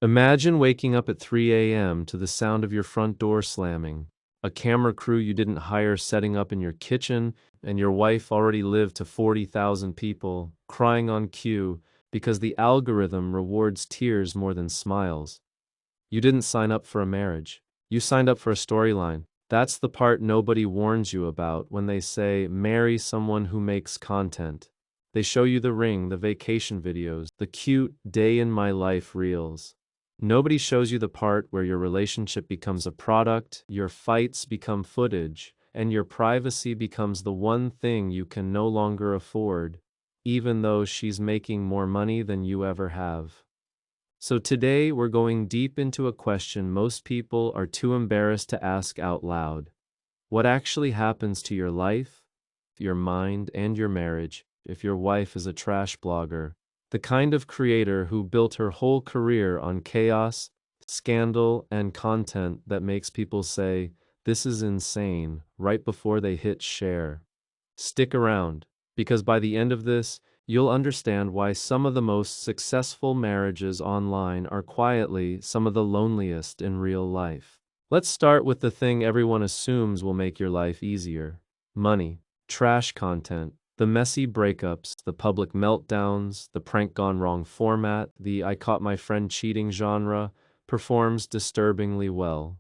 Imagine waking up at 3 a.m. to the sound of your front door slamming, a camera crew you didn't hire setting up in your kitchen, and your wife already lived to 40,000 people, crying on cue because the algorithm rewards tears more than smiles. You didn't sign up for a marriage. You signed up for a storyline. That's the part nobody warns you about when they say, marry someone who makes content. They show you the ring, the vacation videos, the cute day in my life reels. Nobody shows you the part where your relationship becomes a product, your fights become footage, and your privacy becomes the one thing you can no longer afford, even though she's making more money than you ever have. So today we're going deep into a question most people are too embarrassed to ask out loud. What actually happens to your life, your mind, and your marriage if your wife is a trash blogger? The kind of creator who built her whole career on chaos, scandal, and content that makes people say, "This is insane," right before they hit share. Stick around, because by the end of this, you'll understand why some of the most successful marriages online are quietly some of the loneliest in real life. Let's start with the thing everyone assumes will make your life easier: money, trash content, the messy breakups, the public meltdowns, the prank gone wrong format, the I caught my friend cheating genre performs disturbingly well.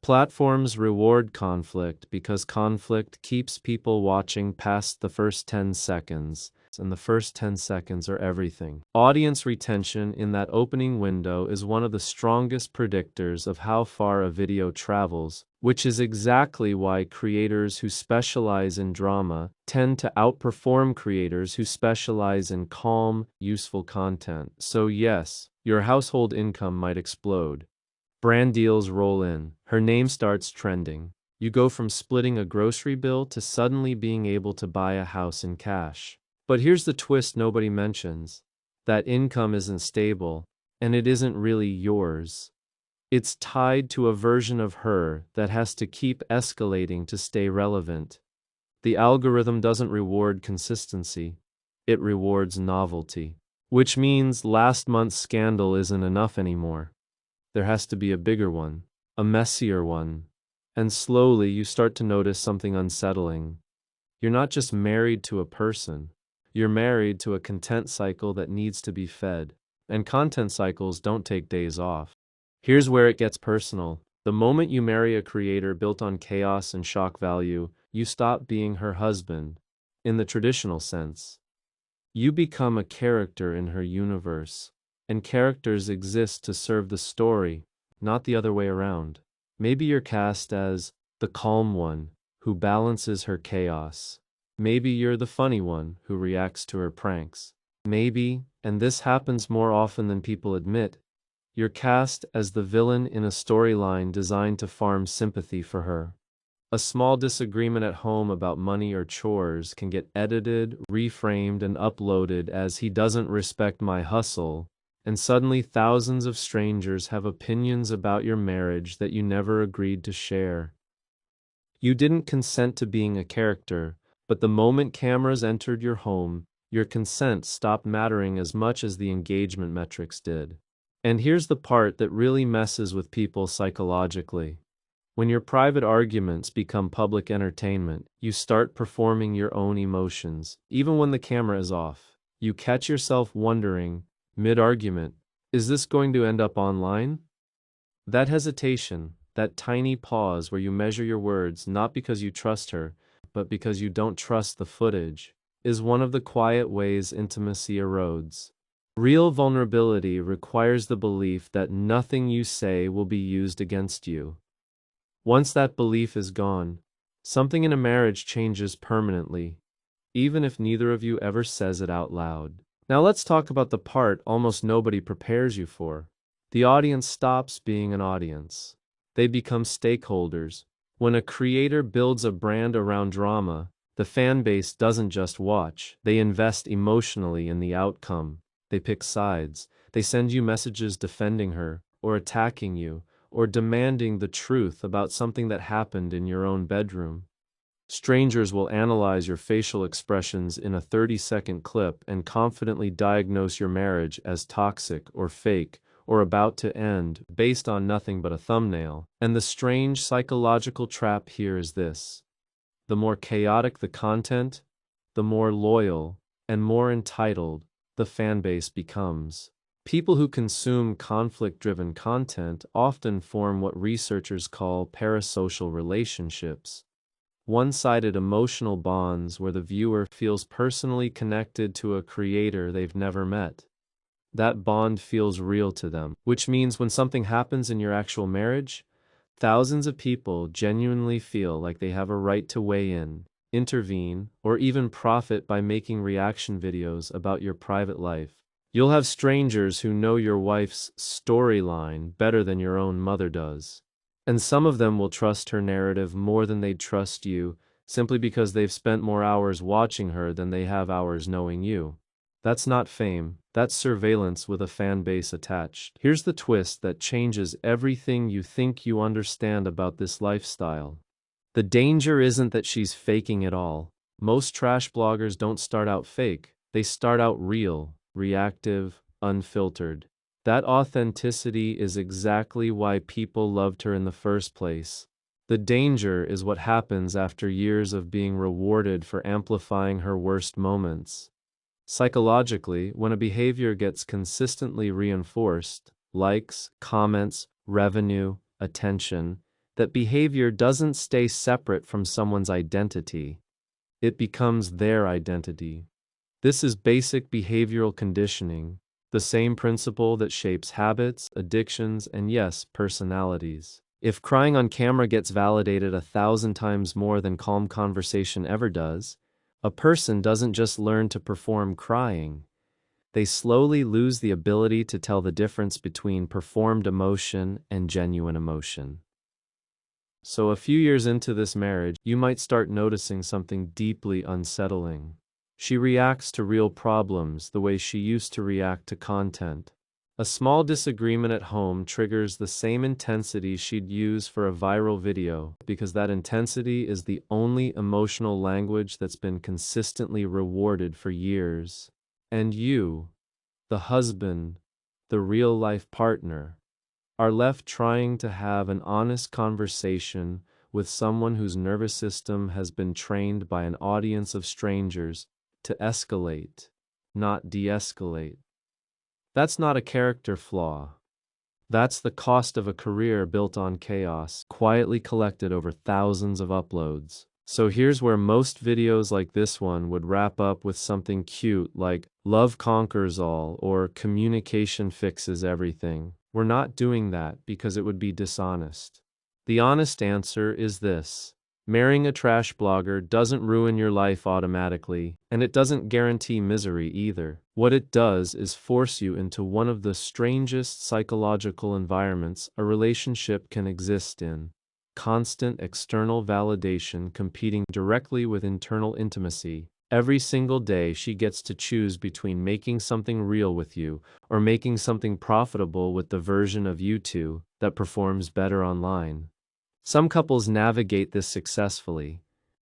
Platforms reward conflict because conflict keeps people watching past the first 10 seconds, and the first 10 seconds are everything. Audience retention in that opening window is one of the strongest predictors of how far a video travels, which is exactly why creators who specialize in drama tend to outperform creators who specialize in calm, useful content. So yes, your household income might explode. Brand deals roll in, her name starts trending. You go from splitting a grocery bill to suddenly being able to buy a house in cash. But here's the twist nobody mentions: that income isn't stable, and it isn't really yours. It's tied to a version of her that has to keep escalating to stay relevant. The algorithm doesn't reward consistency, it rewards novelty. Which means last month's scandal isn't enough anymore. There has to be a bigger one, a messier one. And slowly you start to notice something unsettling. You're not just married to a person, you're married to a content cycle that needs to be fed. And content cycles don't take days off. Here's where it gets personal. The moment you marry a creator built on chaos and shock value, you stop being her husband, in the traditional sense. You become a character in her universe, and characters exist to serve the story, not the other way around. Maybe you're cast as the calm one who balances her chaos. Maybe you're the funny one who reacts to her pranks. Maybe, and this happens more often than people admit, you're cast as the villain in a storyline designed to farm sympathy for her. A small disagreement at home about money or chores can get edited, reframed, and uploaded as "he doesn't respect my hustle," and suddenly thousands of strangers have opinions about your marriage that you never agreed to share. You didn't consent to being a character, but the moment cameras entered your home, your consent stopped mattering as much as the engagement metrics did. And here's the part that really messes with people psychologically. When your private arguments become public entertainment, you start performing your own emotions, even when the camera is off. You catch yourself wondering, mid-argument, is this going to end up online? That hesitation, that tiny pause where you measure your words not because you trust her, but because you don't trust the footage, is one of the quiet ways intimacy erodes. Real vulnerability requires the belief that nothing you say will be used against you. Once that belief is gone, something in a marriage changes permanently, even if neither of you ever says it out loud. Now let's talk about the part almost nobody prepares you for. The audience stops being an audience. They become stakeholders. When a creator builds a brand around drama, the fan base doesn't just watch, they invest emotionally in the outcome. They pick sides. They send you messages defending her, or attacking you, or demanding the truth about something that happened in your own bedroom. Strangers will analyze your facial expressions in a 30-second clip and confidently diagnose your marriage as toxic or fake or about to end, based on nothing but a thumbnail. And the strange psychological trap here is this: the more chaotic the content, the more loyal and more entitled the fanbase becomes. People who consume conflict-driven content often form what researchers call parasocial relationships, one-sided emotional bonds where the viewer feels personally connected to a creator they've never met. That bond feels real to them, which means when something happens in your actual marriage, thousands of people genuinely feel like they have a right to weigh in, intervene, or even profit by making reaction videos about your private life. You'll have strangers who know your wife's storyline better than your own mother does. And some of them will trust her narrative more than they'd trust you, simply because they've spent more hours watching her than they have hours knowing you. That's not fame, that's surveillance with a fan base attached. Here's the twist that changes everything you think you understand about this lifestyle. The danger isn't that she's faking it all. Most trash bloggers don't start out fake, they start out real, reactive, unfiltered. That authenticity is exactly why people loved her in the first place. The danger is what happens after years of being rewarded for amplifying her worst moments. Psychologically, when a behavior gets consistently reinforced, likes, comments, revenue, attention, that behavior doesn't stay separate from someone's identity. It becomes their identity. This is basic behavioral conditioning, the same principle that shapes habits, addictions, and yes, personalities. If crying on camera gets validated 1,000 times more than calm conversation ever does, a person doesn't just learn to perform crying. They slowly lose the ability to tell the difference between performed emotion and genuine emotion. So a few years into this marriage, you might start noticing something deeply unsettling. She reacts to real problems the way she used to react to content. A small disagreement at home triggers the same intensity she'd use for a viral video, because that intensity is the only emotional language that's been consistently rewarded for years. And you, the husband, the real-life partner, are left trying to have an honest conversation with someone whose nervous system has been trained by an audience of strangers to escalate, not de-escalate. That's not a character flaw. That's the cost of a career built on chaos, quietly collected over thousands of uploads. So here's where most videos like this one would wrap up with something cute like "Love conquers all" or "Communication fixes everything." We're not doing that because it would be dishonest. The honest answer is this: marrying a trash blogger doesn't ruin your life automatically, and it doesn't guarantee misery either. What it does is force you into one of the strangest psychological environments a relationship can exist in: constant external validation competing directly with internal intimacy. Every single day she gets to choose between making something real with you or making something profitable with the version of you two that performs better online. Some couples navigate this successfully.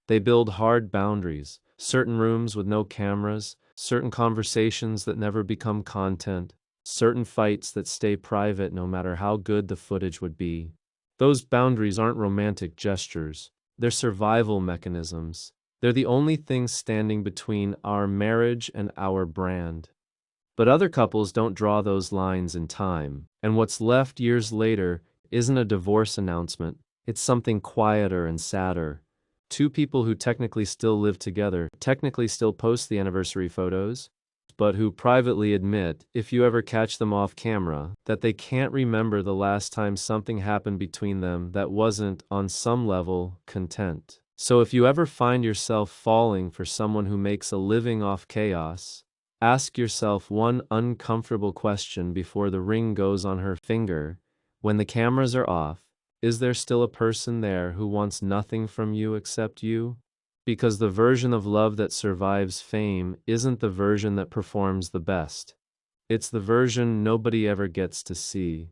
They build hard boundaries, certain rooms with no cameras, certain conversations that never become content, certain fights that stay private no matter how good the footage would be. Those boundaries aren't romantic gestures, they're survival mechanisms. They're the only things standing between our marriage and our brand. But other couples don't draw those lines in time, and what's left years later isn't a divorce announcement. It's something quieter and sadder. Two people who technically still live together, technically still post the anniversary photos, but who privately admit, if you ever catch them off camera, that they can't remember the last time something happened between them that wasn't, on some level, content. So if you ever find yourself falling for someone who makes a living off chaos, ask yourself one uncomfortable question before the ring goes on her finger. When the cameras are off, is there still a person there who wants nothing from you except you? Because the version of love that survives fame isn't the version that performs the best. It's the version nobody ever gets to see.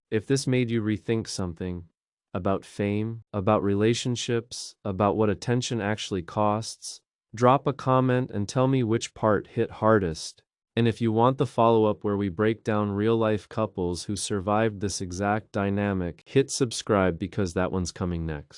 If this made you rethink something about fame, about relationships, about what attention actually costs, drop a comment and tell me which part hit hardest. And if you want the follow-up where we break down real-life couples who survived this exact dynamic, hit subscribe because that one's coming next.